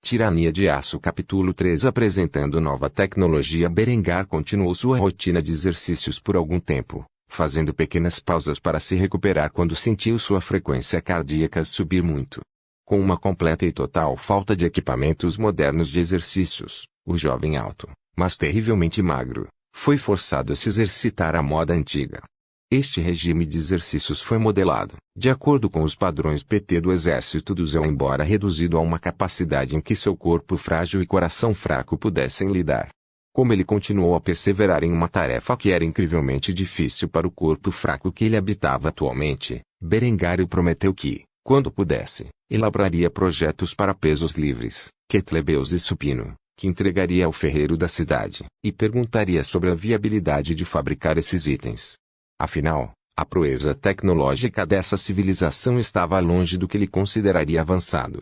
Tirania de Aço Capítulo 3 Apresentando nova tecnologia. Berengar continuou sua rotina de exercícios por algum tempo, fazendo pequenas pausas para se recuperar quando sentiu sua frequência cardíaca subir muito. Com uma completa e total falta de equipamentos modernos de exercícios, o jovem alto, mas terrivelmente magro, foi forçado a se exercitar à moda antiga. Este regime de exercícios foi modelado, de acordo com os padrões PT do Exército do Zéu, embora reduzido a uma capacidade em que seu corpo frágil e coração fraco pudessem lidar. Como ele continuou a perseverar em uma tarefa que era incrivelmente difícil para o corpo fraco que ele habitava atualmente, Berengário prometeu que, quando pudesse, elaboraria projetos para pesos livres, quetlebeus e supino, que entregaria ao ferreiro da cidade, e perguntaria sobre a viabilidade de fabricar esses itens. Afinal, a proeza tecnológica dessa civilização estava longe do que ele consideraria avançado.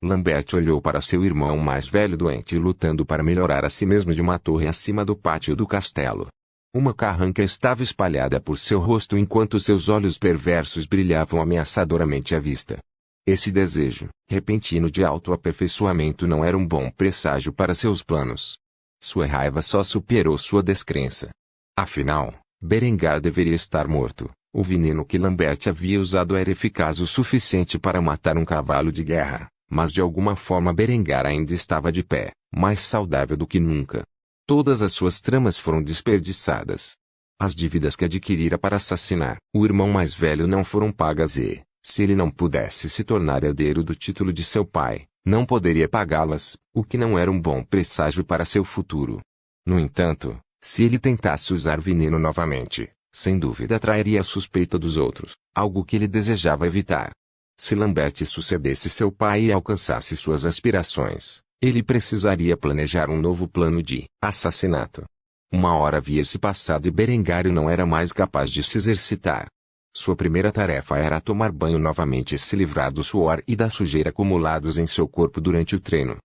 Lambert olhou para seu irmão mais velho doente lutando para melhorar a si mesmo de uma torre acima do pátio do castelo. Uma carranca estava espalhada por seu rosto enquanto seus olhos perversos brilhavam ameaçadoramente à vista. Esse desejo, repentino de autoaperfeiçoamento, não era um bom presságio para seus planos. Sua raiva só superou sua descrença. Afinal, Berengar deveria estar morto. O veneno que Lambert havia usado era eficaz o suficiente para matar um cavalo de guerra, mas de alguma forma Berengar ainda estava de pé, mais saudável do que nunca. Todas as suas tramas foram desperdiçadas. As dívidas que adquirira para assassinar o irmão mais velho não foram pagas e, se ele não pudesse se tornar herdeiro do título de seu pai, não poderia pagá-las, o que não era um bom presságio para seu futuro. No entanto, se ele tentasse usar veneno novamente, sem dúvida atrairia a suspeita dos outros, algo que ele desejava evitar. Se Lambert sucedesse seu pai e alcançasse suas aspirações, ele precisaria planejar um novo plano de assassinato. Uma hora havia se passado e Berengário não era mais capaz de se exercitar. Sua primeira tarefa era tomar banho novamente e se livrar do suor e da sujeira acumulados em seu corpo durante o treino.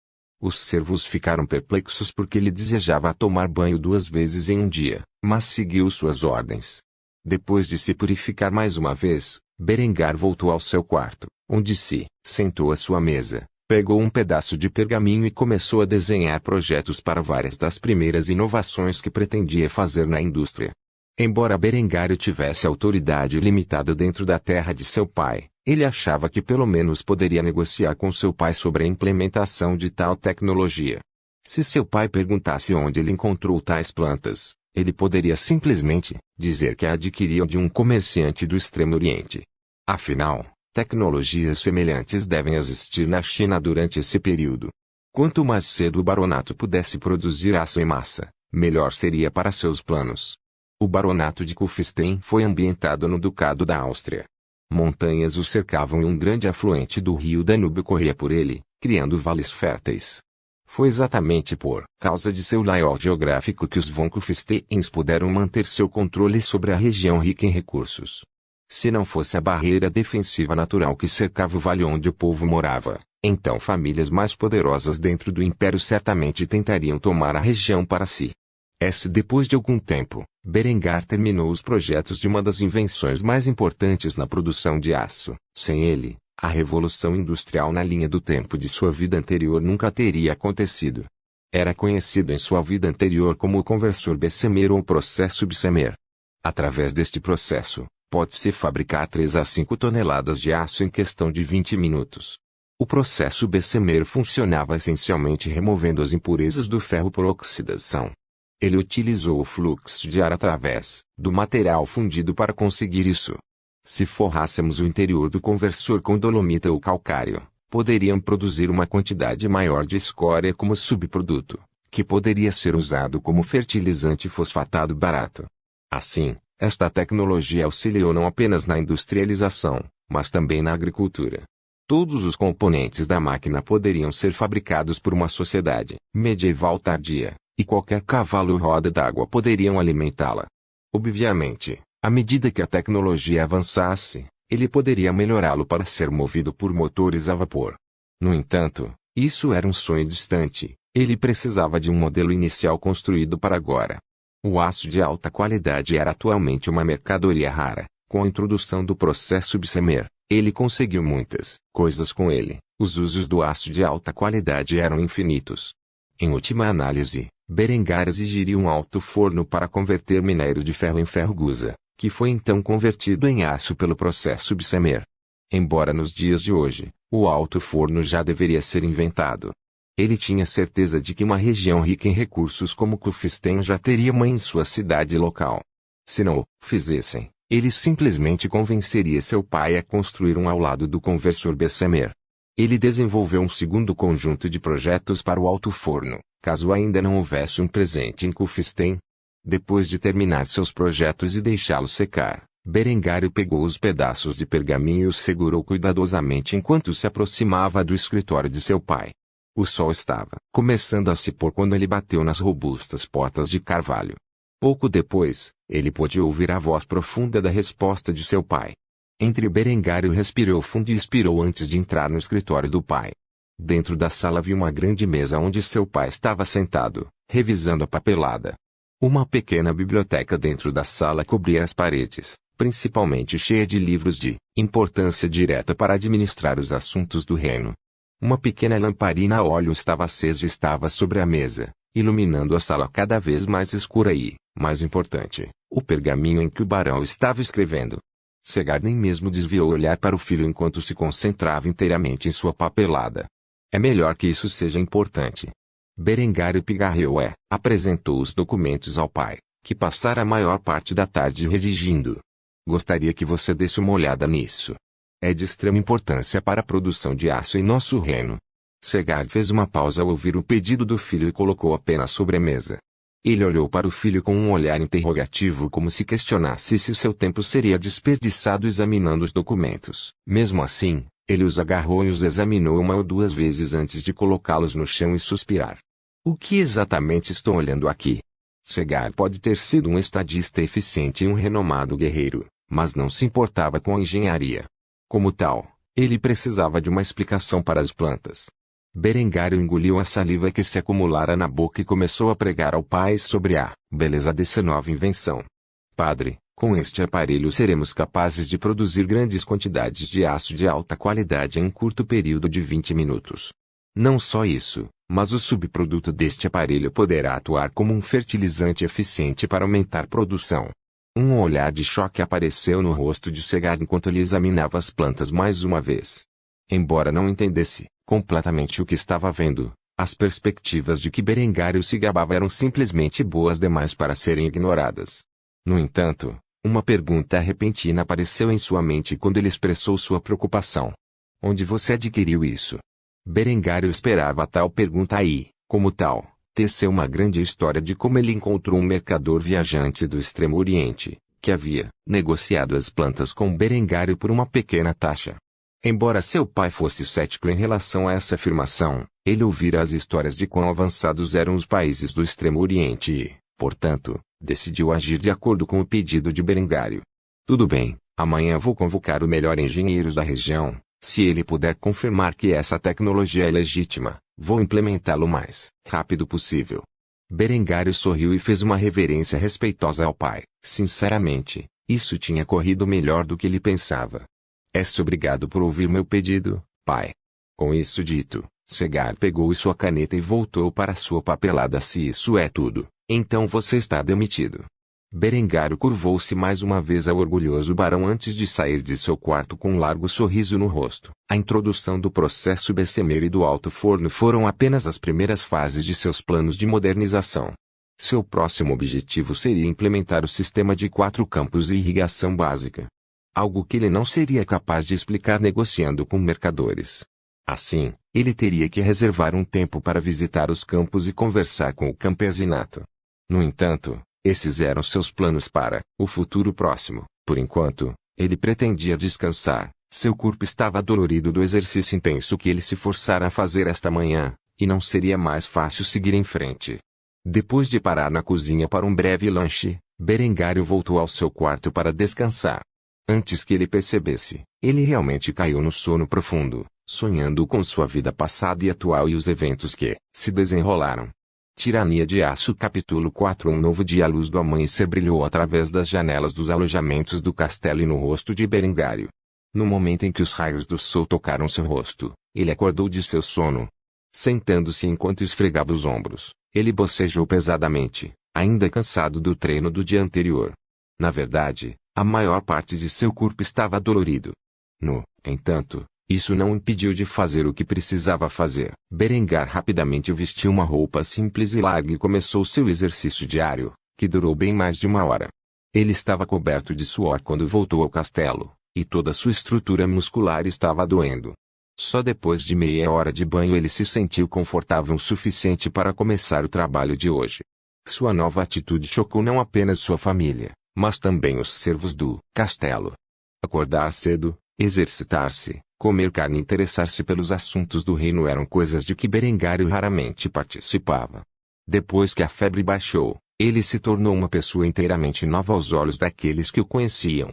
Os servos ficaram perplexos porque ele desejava tomar banho 2 vezes em um dia, mas seguiu suas ordens. Depois de se purificar mais uma vez, Berengar voltou ao seu quarto, onde se sentou à sua mesa, pegou um pedaço de pergaminho e começou a desenhar projetos para várias das primeiras inovações que pretendia fazer na indústria. Embora Berengário tivesse autoridade limitada dentro da terra de seu pai, ele achava que pelo menos poderia negociar com seu pai sobre a implementação de tal tecnologia. Se seu pai perguntasse onde ele encontrou tais plantas, ele poderia simplesmente dizer que a adquiriu de um comerciante do Extremo Oriente. Afinal, tecnologias semelhantes devem existir na China durante esse período. Quanto mais cedo o baronato pudesse produzir aço em massa, melhor seria para seus planos. O baronato de Kufstein foi ambientado no Ducado da Áustria. Montanhas o cercavam e um grande afluente do rio Danúbio corria por ele, criando vales férteis. Foi exatamente por causa de seu layout geográfico que os von Kufsteins puderam manter seu controle sobre a região rica em recursos. Se não fosse a barreira defensiva natural que cercava o vale onde o povo morava, então famílias mais poderosas dentro do império certamente tentariam tomar a região para si. Depois de algum tempo, Berengar terminou os projetos de uma das invenções mais importantes na produção de aço. Sem ele, a revolução industrial na linha do tempo de sua vida anterior nunca teria acontecido. Era conhecido em sua vida anterior como o conversor Bessemer ou o processo Bessemer. Através deste processo, pode-se fabricar 3 a 5 toneladas de aço em questão de 20 minutos. O processo Bessemer funcionava essencialmente removendo as impurezas do ferro por oxidação. Ele utilizou o fluxo de ar através do material fundido para conseguir isso. Se forrássemos o interior do conversor com dolomita ou calcário, poderiam produzir uma quantidade maior de escória como subproduto, que poderia ser usado como fertilizante fosfatado barato. Assim, esta tecnologia auxiliou não apenas na industrialização, mas também na agricultura. Todos os componentes da máquina poderiam ser fabricados por uma sociedade medieval tardia, e qualquer cavalo ou roda d'água poderiam alimentá-la. Obviamente, à medida que a tecnologia avançasse, ele poderia melhorá-lo para ser movido por motores a vapor. No entanto, isso era um sonho distante, ele precisava de um modelo inicial construído para agora. O aço de alta qualidade era atualmente uma mercadoria rara. Com a introdução do processo Bessemer, ele conseguiu muitas coisas com ele, Os usos do aço de alta qualidade eram infinitos. Em última análise, Berengar exigiria um alto forno para converter minério de ferro em ferro-gusa, que foi então convertido em aço pelo processo Bessemer. Embora nos dias de hoje, o alto forno já deveria ser inventado. Ele tinha certeza de que uma região rica em recursos como Kufstein já teria uma em sua cidade local. Se não o fizessem, ele simplesmente convenceria seu pai a construir um ao lado do conversor Bessemer. Ele desenvolveu um segundo conjunto de projetos para o alto forno, caso ainda não houvesse um presente em Kufstein. Depois de terminar seus projetos e deixá-los secar, Berengário pegou os pedaços de pergaminho e os segurou cuidadosamente enquanto se aproximava do escritório de seu pai. O sol estava começando a se pôr quando ele bateu nas robustas portas de carvalho. Pouco depois, ele pôde ouvir a voz profunda da resposta de seu pai. Berengário respirou fundo e expirou antes de entrar no escritório do pai. Dentro da sala viu uma grande mesa onde seu pai estava sentado, revisando a papelada. Uma pequena biblioteca dentro da sala cobria as paredes, principalmente cheia de livros de importância direta para administrar os assuntos do reino. Uma pequena lamparina a óleo estava acesa e estava sobre a mesa, iluminando a sala cada vez mais escura e, mais importante, o pergaminho em que o barão estava escrevendo. Segar nem mesmo desviou o olhar para o filho enquanto se concentrava inteiramente em sua papelada. É melhor que isso seja importante. Berengário pigarreou apresentou os documentos ao pai, que passara a maior parte da tarde redigindo. Gostaria que você desse uma olhada nisso. É de extrema importância para a produção de aço em nosso reino. Segar fez uma pausa ao ouvir o pedido do filho e colocou a pena sobre a mesa. Ele olhou para o filho com um olhar interrogativo como se questionasse se seu tempo seria desperdiçado examinando os documentos. Mesmo assim, ele os agarrou e os examinou uma ou duas vezes antes de colocá-los no chão e suspirar. O que exatamente estou olhando aqui? Segar pode ter sido um estadista eficiente e um renomado guerreiro, mas não se importava com a engenharia. Como tal, ele precisava de uma explicação para as plantas. Berengário engoliu a saliva que se acumulara na boca e começou a pregar ao pai sobre a beleza dessa nova invenção. Padre, com este aparelho seremos capazes de produzir grandes quantidades de aço de alta qualidade em um curto período de 20 minutos. Não só isso, mas o subproduto deste aparelho poderá atuar como um fertilizante eficiente para aumentar produção. Um olhar de choque apareceu no rosto de Segar enquanto ele examinava as plantas mais uma vez. Embora não entendesse completamente o que estava vendo, as perspectivas de que Berengário se gabava eram simplesmente boas demais para serem ignoradas. No entanto, uma pergunta repentina apareceu em sua mente quando ele expressou sua preocupação. Onde você adquiriu isso? Berengário esperava tal pergunta e, como tal, teceu uma grande história de como ele encontrou um mercador viajante do Extremo Oriente, que havia negociado as plantas com Berengário por uma pequena taxa. Embora seu pai fosse cético em relação a essa afirmação, ele ouvira as histórias de quão avançados eram os países do Extremo Oriente e, portanto, decidiu agir de acordo com o pedido de Berengário. Tudo bem, amanhã vou convocar o melhor engenheiros da região. Se ele puder confirmar que essa tecnologia é legítima, vou implementá-lo o mais rápido possível. Berengário sorriu e fez uma reverência respeitosa ao pai. Sinceramente, isso tinha corrido melhor do que ele pensava. És obrigado por ouvir meu pedido, pai. Com isso dito, Segar pegou sua caneta e voltou para sua papelada. Se isso é tudo, então você está demitido. Berengário curvou-se mais uma vez ao orgulhoso barão antes de sair de seu quarto com um largo sorriso no rosto. A introdução do processo Bessemer e do alto forno foram apenas as primeiras fases de seus planos de modernização. Seu próximo objetivo seria implementar o sistema de 4 campos e irrigação básica. Algo que ele não seria capaz de explicar negociando com mercadores. Assim, ele teria que reservar um tempo para visitar os campos e conversar com o campesinato. No entanto, esses eram seus planos para o futuro próximo. Por enquanto, ele pretendia descansar. Seu corpo estava dolorido do exercício intenso que ele se forçara a fazer esta manhã, e não seria mais fácil seguir em frente. Depois de parar na cozinha para um breve lanche, Berengário voltou ao seu quarto para descansar. Antes que ele percebesse, ele realmente caiu no sono profundo, sonhando com sua vida passada e atual e os eventos que se desenrolaram. Tirania de Aço Capítulo 4 Um novo dia. A luz do amanhecer brilhou através das janelas dos alojamentos do castelo e no rosto de Berengário. No momento em que os raios do sol tocaram seu rosto, Ele acordou de seu sono. Sentando-se enquanto esfregava os ombros, ele bocejou pesadamente, ainda cansado do treino do dia anterior. Na verdade, a maior parte de seu corpo estava dolorido. No entanto, isso não o impediu de fazer o que precisava fazer. Berengar rapidamente vestiu uma roupa simples e larga e começou seu exercício diário, que durou bem mais de 1 hora. Ele estava coberto de suor quando voltou ao castelo, e toda sua estrutura muscular estava doendo. Só depois de meia hora de banho ele se sentiu confortável o suficiente para começar o trabalho de hoje. Sua nova atitude chocou não apenas sua família, mas também os servos do castelo. Acordar cedo, exercitar-se, comer carne e interessar-se pelos assuntos do reino eram coisas de que Berengário raramente participava. Depois que a febre baixou, ele se tornou uma pessoa inteiramente nova aos olhos daqueles que o conheciam.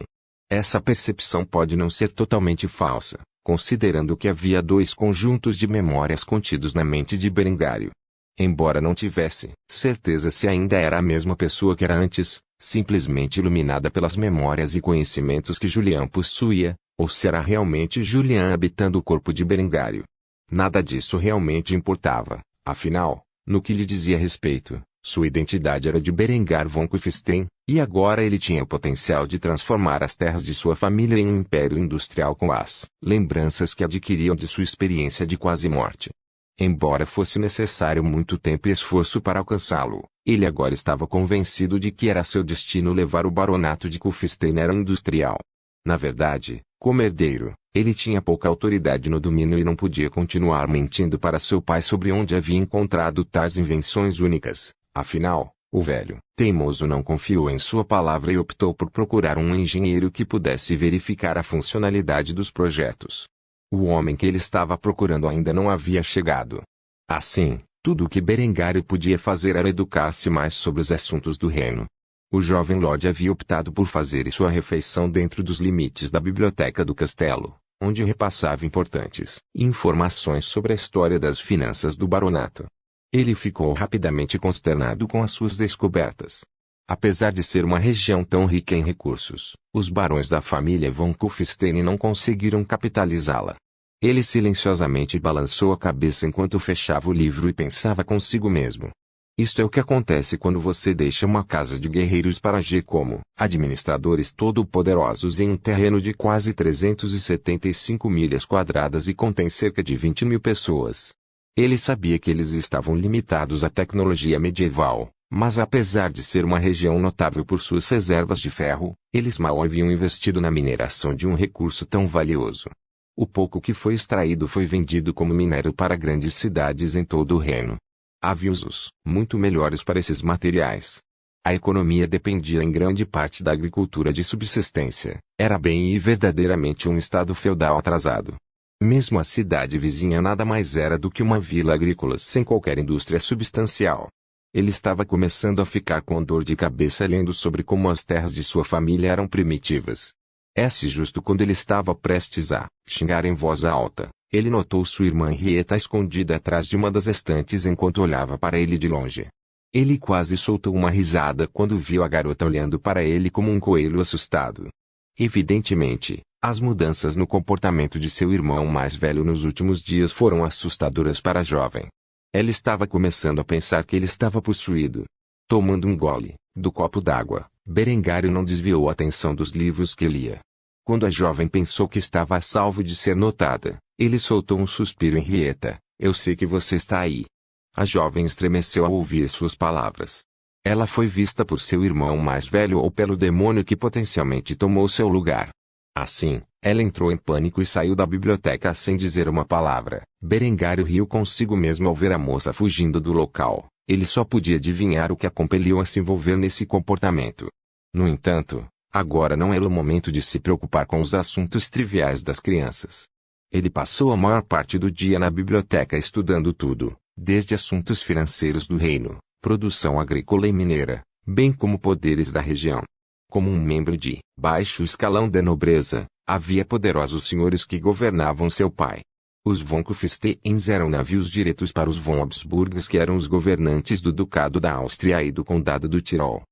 Essa percepção pode não ser totalmente falsa, considerando que havia 2 conjuntos de memórias contidos na mente de Berengário. Embora não tivesse certeza se ainda era a mesma pessoa que era antes, simplesmente iluminada pelas memórias e conhecimentos que Julian possuía, ou se era realmente Julian habitando o corpo de Berengário. Nada disso realmente importava, afinal, no que lhe dizia respeito, sua identidade era de Berengar von Kufstein, e agora ele tinha o potencial de transformar as terras de sua família em um império industrial com as lembranças que adquiriam de sua experiência de quase morte. Embora fosse necessário muito tempo e esforço para alcançá-lo, ele agora estava convencido de que era seu destino levar o baronato de Kufstein era industrial. Na verdade, como herdeiro, ele tinha pouca autoridade no domínio e não podia continuar mentindo para seu pai sobre onde havia encontrado tais invenções únicas. Afinal, o velho teimoso não confiou em sua palavra e optou por procurar um engenheiro que pudesse verificar a funcionalidade dos projetos. O homem que ele estava procurando ainda não havia chegado. Assim, tudo o que Berengário podia fazer era educar-se mais sobre os assuntos do reino. O jovem lord havia optado por fazer sua refeição dentro dos limites da biblioteca do castelo, onde repassava importantes informações sobre a história das finanças do baronato. Ele ficou rapidamente consternado com as suas descobertas. Apesar de ser uma região tão rica em recursos, os barões da família von Kufstein não conseguiram capitalizá-la. Ele silenciosamente balançou a cabeça enquanto fechava o livro e pensava consigo mesmo. Isto é o que acontece quando você deixa uma casa de guerreiros para agir como administradores todo-poderosos em um terreno de quase 375 milhas quadradas e contém cerca de 20.000 pessoas. Ele sabia que eles estavam limitados à tecnologia medieval, mas apesar de ser uma região notável por suas reservas de ferro, eles mal haviam investido na mineração de um recurso tão valioso. O pouco que foi extraído foi vendido como minério para grandes cidades em todo o reino. Havia usos muito melhores para esses materiais. A economia dependia em grande parte da agricultura de subsistência, era bem e verdadeiramente um estado feudal atrasado. Mesmo a cidade vizinha nada mais era do que uma vila agrícola sem qualquer indústria substancial. Ele estava começando a ficar com dor de cabeça lendo sobre como as terras de sua família eram primitivas. Justo quando ele estava prestes a xingar em voz alta, ele notou sua irmã Henrietta escondida atrás de uma das estantes enquanto olhava para ele de longe. Ele quase soltou uma risada quando viu a garota olhando para ele como um coelho assustado. Evidentemente, as mudanças no comportamento de seu irmão mais velho nos últimos dias foram assustadoras para a jovem. Ela estava começando a pensar que ele estava possuído. Tomando um gole do copo d'água, Berengário não desviou a atenção dos livros que lia. Quando a jovem pensou que estava a salvo de ser notada, ele soltou um suspiro. Henrietta, eu sei que você está aí. A jovem estremeceu ao ouvir suas palavras. Ela foi vista por seu irmão mais velho ou pelo demônio que potencialmente tomou seu lugar. Assim, ela entrou em pânico e saiu da biblioteca sem dizer uma palavra. Berengário riu consigo mesmo ao ver a moça fugindo do local. Ele só podia adivinhar o que a compeliu a se envolver nesse comportamento. No entanto, agora não era o momento de se preocupar com os assuntos triviais das crianças. Ele passou a maior parte do dia na biblioteca estudando tudo, desde assuntos financeiros do reino, produção agrícola e mineira, bem como poderes da região. Como um membro de baixo escalão da nobreza, havia poderosos senhores que governavam seu pai. Os von Kufsteins eram navios diretos para os von Habsburgs, que eram os governantes do Ducado da Áustria e do Condado do Tirol.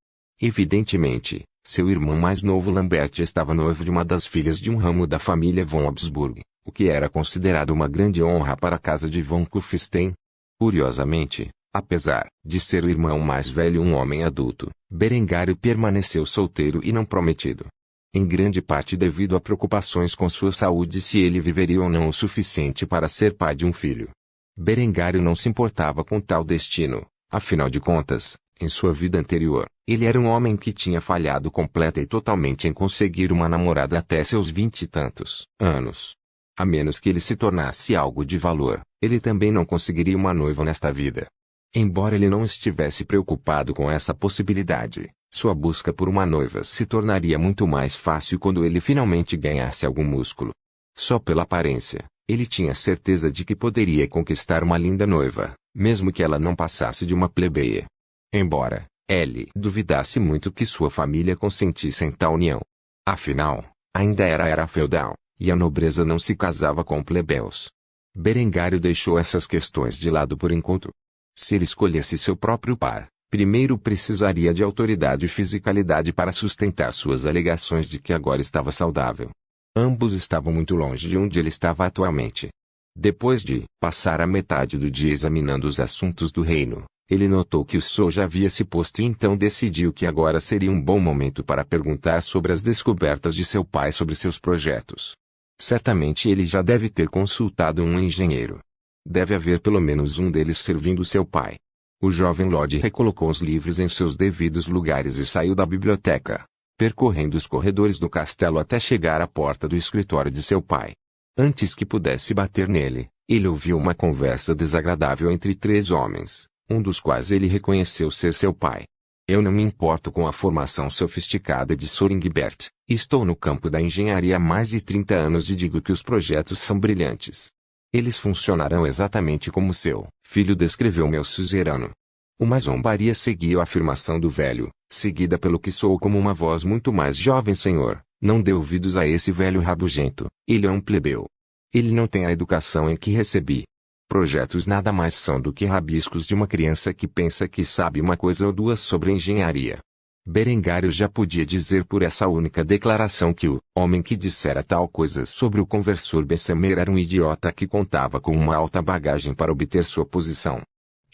Evidentemente, seu irmão mais novo Lambert estava noivo de uma das filhas de um ramo da família von Habsburg, o que era considerado uma grande honra para a casa de von Kufstein. Curiosamente, apesar de ser o irmão mais velho um homem adulto, Berengário permaneceu solteiro e não prometido. Em grande parte devido a preocupações com sua saúde e se ele viveria ou não o suficiente para ser pai de um filho. Berengário não se importava com tal destino, afinal de contas, em sua vida anterior, ele era um homem que tinha falhado completa e totalmente em conseguir uma namorada até seus 20 e tantos anos. A menos que ele se tornasse algo de valor, ele também não conseguiria uma noiva nesta vida. Embora ele não estivesse preocupado com essa possibilidade, sua busca por uma noiva se tornaria muito mais fácil quando ele finalmente ganhasse algum músculo. Só pela aparência, ele tinha certeza de que poderia conquistar uma linda noiva, mesmo que ela não passasse de uma plebeia. Embora ele duvidasse muito que sua família consentisse em tal união. Afinal, ainda era feudal, e a nobreza não se casava com plebeus. Berengário deixou essas questões de lado por enquanto. Se ele escolhesse seu próprio par, primeiro precisaria de autoridade e fisicalidade para sustentar suas alegações de que agora estava saudável. Ambos estavam muito longe de onde ele estava atualmente. Depois de passar a metade do dia examinando os assuntos do reino, ele notou que o sol já havia se posto e então decidiu que agora seria um bom momento para perguntar sobre as descobertas de seu pai sobre seus projetos. Certamente ele já deve ter consultado um engenheiro. Deve haver pelo menos um deles servindo seu pai. O jovem Lord recolocou os livros em seus devidos lugares e saiu da biblioteca, percorrendo os corredores do castelo até chegar à porta do escritório de seu pai. Antes que pudesse bater nele, ele ouviu uma conversa desagradável entre três homens, um dos quais ele reconheceu ser seu pai. Eu não me importo com a formação sofisticada de Sr. Engelbert. Estou no campo da engenharia há mais de 30 anos e digo que os projetos são brilhantes. Eles funcionarão exatamente como seu filho descreveu meu suzerano. Uma zombaria seguiu a afirmação do velho, seguida pelo que soou como uma voz muito mais jovem. Senhor, não dê ouvidos a esse velho rabugento, ele é um plebeu. Ele não tem a educação em que recebi. Projetos nada mais são do que rabiscos de uma criança que pensa que sabe uma coisa ou duas sobre engenharia. Berengário já podia dizer por essa única declaração que o homem que dissera tal coisa sobre o conversor Bessemer era um idiota que contava com uma alta bagagem para obter sua posição.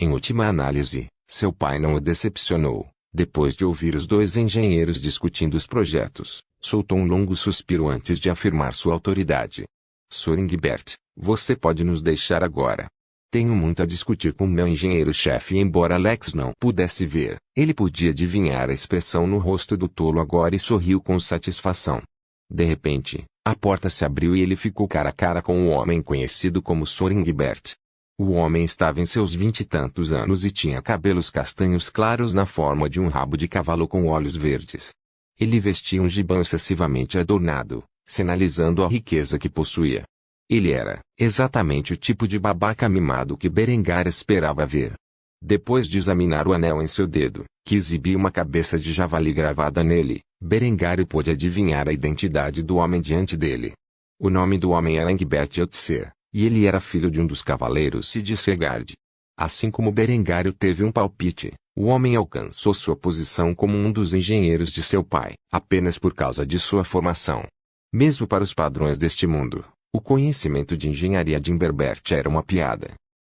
Em última análise, seu pai não o decepcionou. Depois de ouvir os dois engenheiros discutindo os projetos, soltou um longo suspiro antes de afirmar sua autoridade. Sr. Engelbert, você pode nos deixar agora. Tenho muito a discutir com meu engenheiro-chefe e embora Alex não pudesse ver, ele podia adivinhar a expressão no rosto do tolo agora e sorriu com satisfação. De repente, a porta se abriu e ele ficou cara a cara com o homem conhecido como Sr. Engelbert. O homem estava em seus 20 e tantos anos e tinha cabelos castanhos claros na forma de um rabo de cavalo com olhos verdes. Ele vestia um gibão excessivamente adornado, sinalizando a riqueza que possuía. Ele era exatamente o tipo de babaca mimado que Berengar esperava ver. Depois de examinar o anel em seu dedo, que exibia uma cabeça de javali gravada nele, Berengário pôde adivinhar a identidade do homem diante dele. O nome do homem era Engelbert Yotzer, e ele era filho de um dos cavaleiros de Segard. Assim como Berengário teve um palpite, o homem alcançou sua posição como um dos engenheiros de seu pai, apenas por causa de sua formação. Mesmo para os padrões deste mundo, o conhecimento de engenharia de Engelbert era uma piada.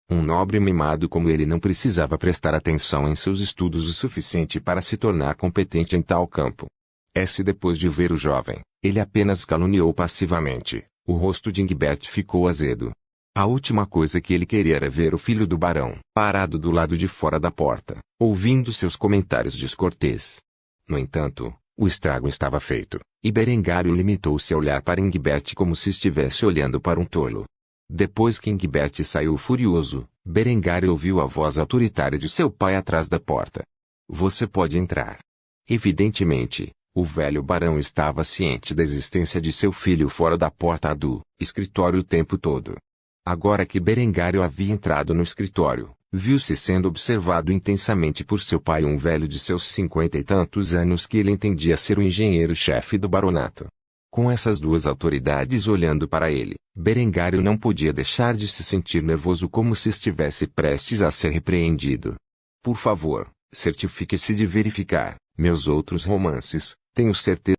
Um nobre mimado como ele não precisava prestar atenção em seus estudos o suficiente para se tornar competente em tal campo. Depois de ver o jovem, ele apenas caluniou passivamente, o rosto de Engelbert ficou azedo. A última coisa que ele queria era ver o filho do barão, parado do lado de fora da porta, ouvindo seus comentários descortês. No entanto, o estrago estava feito, e Berengário limitou-se a olhar para Engelbert como se estivesse olhando para um tolo. Depois que Engelbert saiu furioso, Berengário ouviu a voz autoritária de seu pai atrás da porta. Você pode entrar. Evidentemente, o velho barão estava ciente da existência de seu filho fora da porta do escritório o tempo todo. Agora que Berengário havia entrado no escritório, viu-se sendo observado intensamente por seu pai, um velho de seus 50 e tantos anos que ele entendia ser o engenheiro-chefe do baronato. Com essas duas autoridades olhando para ele, Berengário não podia deixar de se sentir nervoso como se estivesse prestes a ser repreendido. Por favor, certifique-se de verificar meus outros romances, tenho certeza